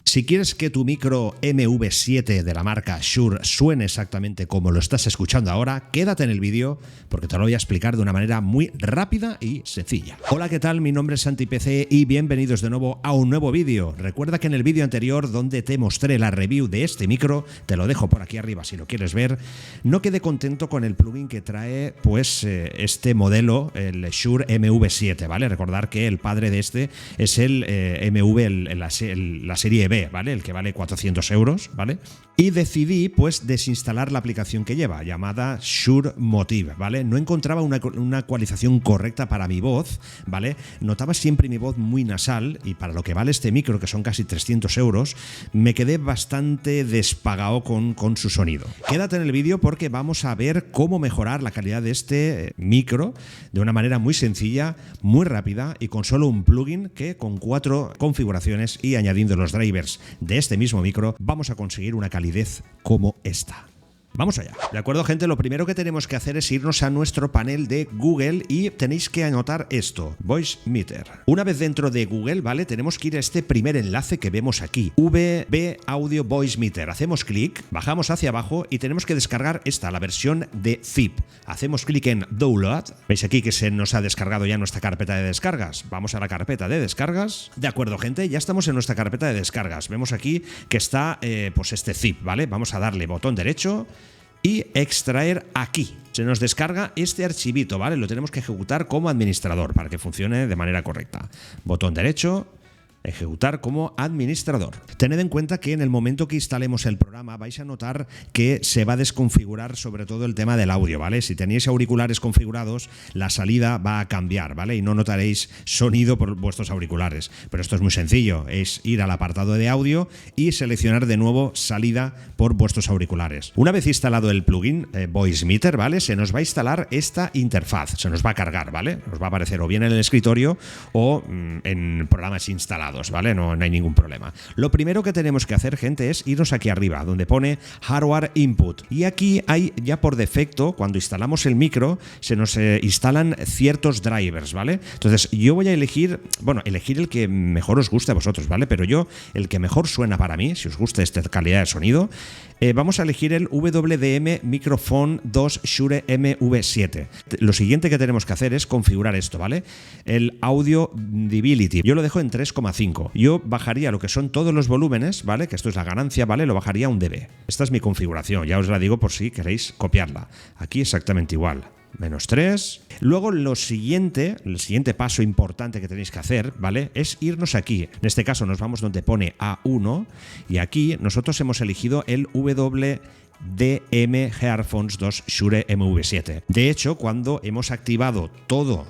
Si quieres que tu micro MV7 de la marca Shure suene exactamente como lo estás escuchando ahora, quédate en el vídeo porque te lo voy a explicar de una manera muy rápida y sencilla. Hola, ¿qué tal? Mi nombre es Santi PC y bienvenidos de nuevo a un nuevo vídeo. Recuerda que en el vídeo anterior donde te mostré la review de este micro, te lo dejo por aquí arriba si lo quieres ver, no quedé contento con el plugin que trae este modelo, el Shure MV7, ¿vale? Recordar que el padre de este es el MV, la serie B, ¿vale? El que vale 400 euros, ¿vale? Y decidí pues desinstalar la aplicación que lleva, llamada Shure Motive, ¿vale? No encontraba una ecualización correcta para mi voz, ¿vale? Notaba siempre mi voz muy nasal y para lo que vale este micro, que son casi 300 euros, me quedé bastante despagado con su sonido. Quédate en el vídeo porque vamos a ver cómo mejorar la calidad de este micro de una manera muy sencilla, muy rápida y con solo un plugin que con 4 configuraciones y añadiendo los drivers de este mismo micro vamos a conseguir una calidez como esta. Vamos allá. De acuerdo, gente, lo primero que tenemos que hacer es irnos a nuestro panel de Google y tenéis que anotar esto, Voicemeeter. Una vez dentro de Google, ¿vale? Tenemos que ir a este primer enlace que vemos aquí, VB Audio Voicemeeter. Hacemos clic, bajamos hacia abajo y tenemos que descargar la versión de zip. Hacemos clic en Download. ¿Veis aquí que se nos ha descargado ya nuestra carpeta de descargas? Vamos a la carpeta de descargas. De acuerdo, gente, ya estamos en nuestra carpeta de descargas. Vemos aquí que está pues este zip, ¿vale? Vamos a darle botón derecho y extraer aquí. Se nos descarga este archivito, ¿vale? Lo tenemos que ejecutar como administrador para que funcione de manera correcta. Botón derecho, ejecutar como administrador. Tened en cuenta que en el momento que instalemos el programa vais a notar que se va a desconfigurar sobre todo el tema del audio, ¿vale? Si tenéis auriculares configurados, la salida va a cambiar, ¿vale? Y no notaréis sonido por vuestros auriculares. Pero esto es muy sencillo, es ir al apartado de audio y seleccionar de nuevo salida por vuestros auriculares. Una vez instalado el plugin Voicemeeter, ¿vale? Se nos va a instalar esta interfaz, se nos va a cargar, ¿vale? Nos va a aparecer o bien en el escritorio o en programas instalados, ¿vale? No hay ningún problema. Lo primero que tenemos que hacer, gente, es irnos aquí arriba, donde pone Hardware Input. Y aquí hay ya por defecto, cuando instalamos el micro, se nos instalan ciertos drivers, ¿vale? Entonces yo voy a elegir el que mejor os guste a vosotros, ¿vale? Pero yo, el que mejor suena para mí, si os gusta esta calidad de sonido, vamos a elegir el WDM Microphone 2 Shure MV7. Lo siguiente que tenemos que hacer es configurar esto, ¿vale? El Audibility. Yo lo dejo en 3,5. Yo bajaría lo que son todos los volúmenes, ¿vale? Que esto es la ganancia, ¿vale? Lo bajaría a 1 dB. Esta es mi configuración, ya os la digo por si queréis copiarla. Aquí exactamente igual. -3. Luego el siguiente paso importante que tenéis que hacer, ¿vale? Es irnos aquí. En este caso nos vamos donde pone A1 y aquí nosotros hemos elegido el WDM Gearphones 2 Shure MV7. De hecho, cuando hemos activado toda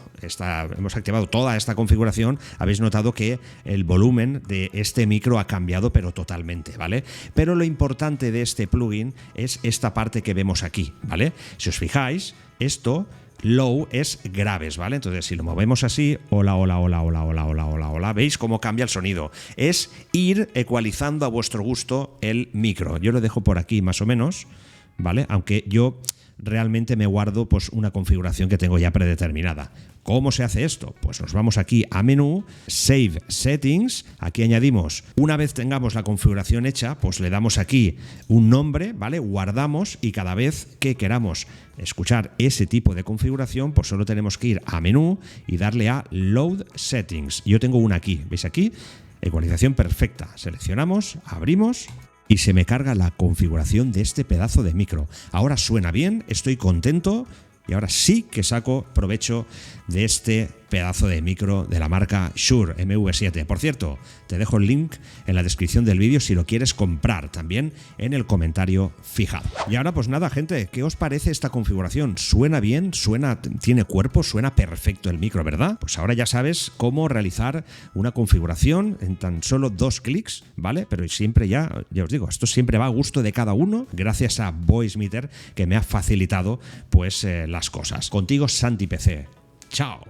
esta configuración, habéis notado que el volumen de este micro ha cambiado, pero totalmente, ¿vale? Pero lo importante de este plugin es esta parte que vemos aquí, ¿vale? Si os fijáis, esto low es graves, ¿vale? Entonces, si lo movemos así, hola, ¿veis cómo cambia el sonido? Es ir ecualizando a vuestro gusto el micro. Yo lo dejo por aquí más o menos, ¿vale? Aunque yo realmente me guardo pues una configuración que tengo ya predeterminada. ¿Cómo se hace esto? Pues nos vamos aquí a menú, Save Settings, aquí añadimos, una vez tengamos la configuración hecha, pues le damos aquí un nombre, ¿vale? Guardamos y cada vez que queramos escuchar ese tipo de configuración, pues solo tenemos que ir a menú y darle a Load Settings. Yo tengo una aquí, ¿veis aquí? Ecualización perfecta. Seleccionamos, abrimos y se me carga la configuración de este pedazo de micro. Ahora suena bien, estoy contento y ahora sí que saco provecho de este pedazo de micro de la marca Shure MV7. Por cierto, te dejo el link en la descripción del vídeo si lo quieres comprar, también en el comentario fijado. Y ahora pues nada, gente, ¿qué os parece esta configuración? ¿Suena bien? ¿Tiene cuerpo? ¿Suena perfecto el micro, verdad? Pues ahora ya sabes cómo realizar una configuración en tan solo 2 clics, ¿vale? Pero siempre ya os digo, esto siempre va a gusto de cada uno gracias a Voicemeeter, que me ha facilitado pues las cosas. Contigo, Santi PC. Chao.